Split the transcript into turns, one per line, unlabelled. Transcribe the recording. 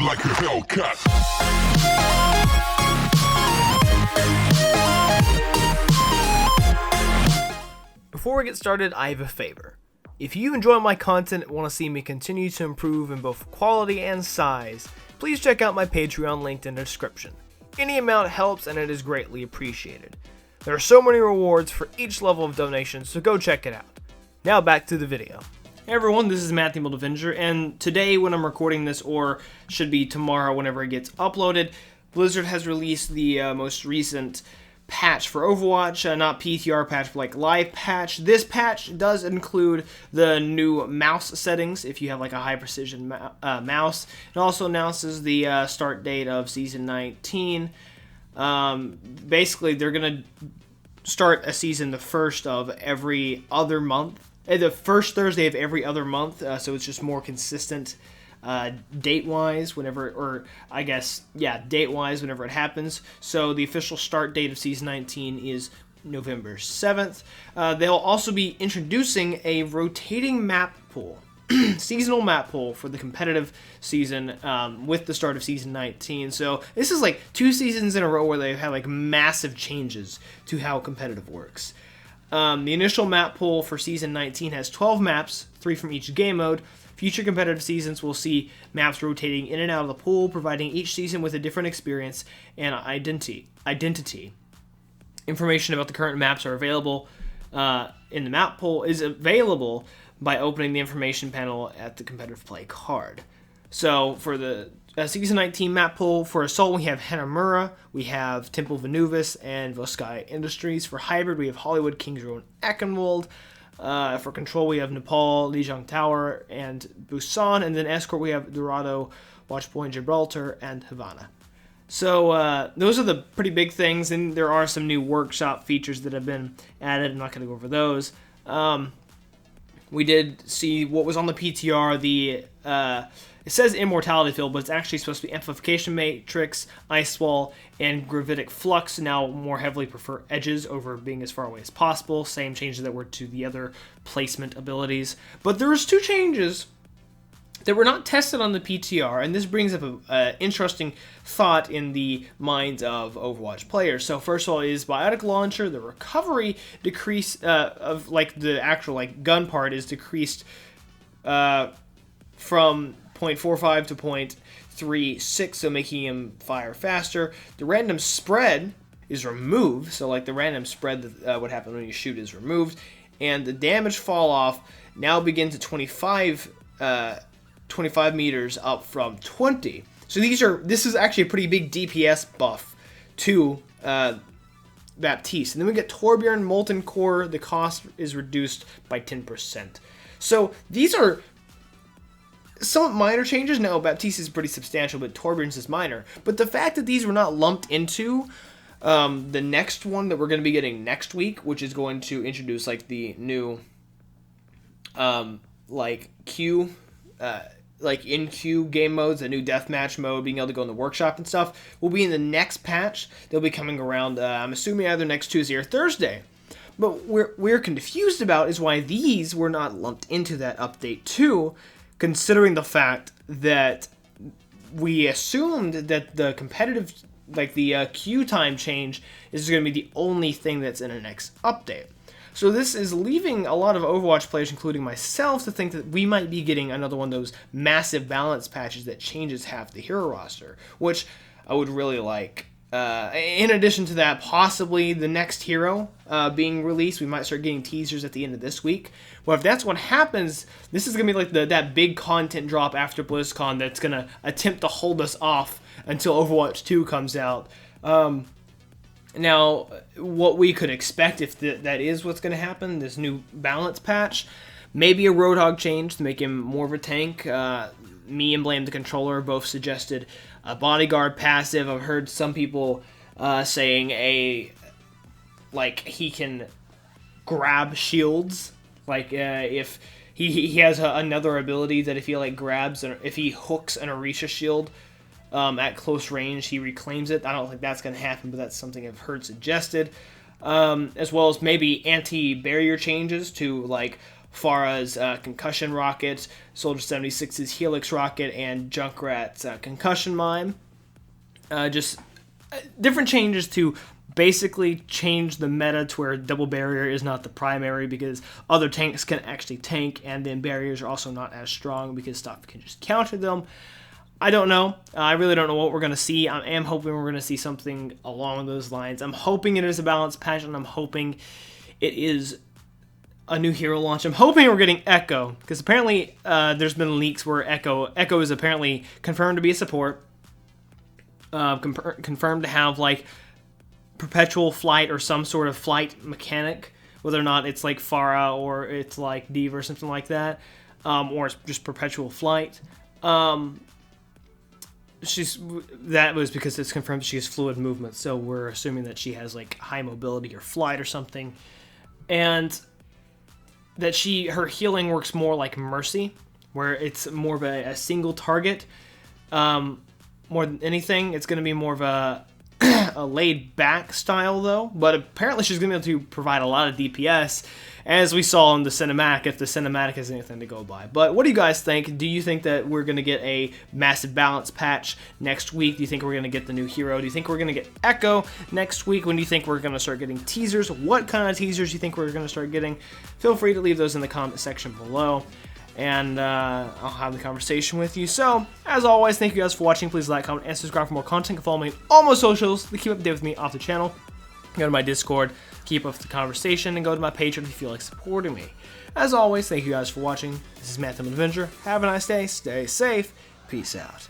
like a Hellcat.
Before we get started, I have a favor. If you enjoy my content and want to see me continue to improve in both quality and size, please check out my Patreon linked in the description. Any amount helps and it is greatly appreciated. There are so many rewards for each level of donation, so go check it out. Now back to the video. Hey everyone, this is Matt the EmeraldAvenger, and today when I'm recording this, or should be tomorrow whenever it gets uploaded, Blizzard has released the most recent patch for Overwatch, not PTR patch, but like live patch. This patch does include the new mouse settings if you have like a high precision mouse. It also announces the start date of Season 19. Basically, they're going to start a season the first of every other month. The first Thursday of every other month, so it's just more consistent date-wise whenever it happens. So the official start date of Season 19 is November 7th. They'll also be introducing a rotating map pool, seasonal map pool for the competitive season with the start of Season 19. So this is like 2 seasons in a row where they've had like massive changes to how competitive works. The initial map pool for Season 19 has 12 maps, 3 from each game mode. Future competitive seasons will see maps rotating in and out of the pool, providing each season with a different experience and identity. Information about the current maps are available in the map pool is available by opening the information panel at the competitive play card. So for the Season 19 map pool, for Assault we have Hanamura, we have Temple of Anubis, and Voskai Industries. For Hybrid we have Hollywood, Kings Row, and Ekenwold. For Control, we have Nepal, Lijiang Tower, and Busan. And then Escort, we have Dorado, Watchpoint, Gibraltar, and Havana. So those are the pretty big things, and there are some new workshop features that have been added. I'm not going to go over those. We did see what was on the PTR, it says Immortality Field, but it's actually supposed to be Amplification Matrix, Ice Wall, and Gravitic Flux. Now more heavily prefer edges over being as far away as possible. Same changes that were to the other placement abilities. But there was 2 changes that were not tested on the PTR, and this brings up an interesting thought in the minds of Overwatch players. So first of all is Biotic Launcher. The recovery decrease of like the actual like gun part is decreased from 0.45 to 0.36, so making him fire faster. The random spread is removed, so like the random spread that would happen when you shoot is removed, and the damage fall off now begins at 25 meters up from 20. So this is actually a pretty big DPS buff to Baptiste. And then we get Torbjorn Molten Core. The cost is reduced by 10%. So these are somewhat minor changes. Now, Baptiste is pretty substantial, but Torbjorn's is minor. But the fact that these were not lumped into the next one that we're going to be getting next week, which is going to introduce like the new in-queue game modes, the new deathmatch mode, being able to go in the workshop and stuff, will be in the next patch. They'll be coming around, I'm assuming either next Tuesday or Thursday. But what we're confused about is why these were not lumped into that update too, considering the fact that we assumed that the competitive, like the queue time change, is going to be the only thing that's in the next update. So this is leaving a lot of Overwatch players, including myself, to think that we might be getting another one of those massive balance patches that changes half the hero roster, which I would really like. In addition to that, possibly the next hero being released. We might start getting teasers at the end of this week. Well, if that's what happens, this is going to be like that big content drop after BlizzCon that's going to attempt to hold us off until Overwatch 2 comes out. Now, what we could expect if that is what's going to happen, this new balance patch, maybe a Roadhog change to make him more of a tank. Me and Blame the Controller both suggested a Bodyguard passive. I've heard some people saying he can grab shields. Like if he has another ability that if he grabs, if he hooks an Orisha shield at close range, he reclaims it. I don't think that's going to happen, but that's something I've heard suggested. As well as maybe anti-barrier changes to Pharah's concussion rocket, Soldier 76's helix rocket, and Junkrat's concussion mine. Just different changes to basically change the meta to where double barrier is not the primary, because other tanks can actually tank, and then barriers are also not as strong because stuff can just counter them. I don't know. I really don't know what we're going to see. I am hoping we're going to see something along those lines. I'm hoping it is a balanced patch, and I'm hoping it is a new hero launch. I'm hoping we're getting Echo, because apparently there's been leaks where Echo is apparently confirmed to be a support, confirmed to have like perpetual flight or some sort of flight mechanic, whether or not it's like Pharah or it's like Diva or something like that, or it's just perpetual flight. That was because it's confirmed she has fluid movement, so we're assuming that she has like high mobility or flight or something, and that her healing works more like Mercy, where it's more of a single target. More than anything, it's going to be more of a laid back style though, but apparently she's going to be able to provide a lot of DPS, as we saw in the cinematic, if the cinematic has anything to go by. But what do you guys think? Do you think that we're going to get a massive balance patch next week? Do you think we're going to get the new hero? Do you think we're going to get Echo next week? When do you think we're going to start getting teasers? What kind of teasers do you think we're going to start getting? Feel free to leave those in the comment section below, and I'll have the conversation with you. So, as always, thank you guys for watching. Please like, comment, and subscribe for more content. You can follow me on all my socials to keep up to date with me off the channel. Go to my Discord, keep up with the conversation, and go to my Patreon if you feel like supporting me. As always, thank you guys for watching. This is EmeraldAvenger. Have a nice day. Stay safe. Peace out.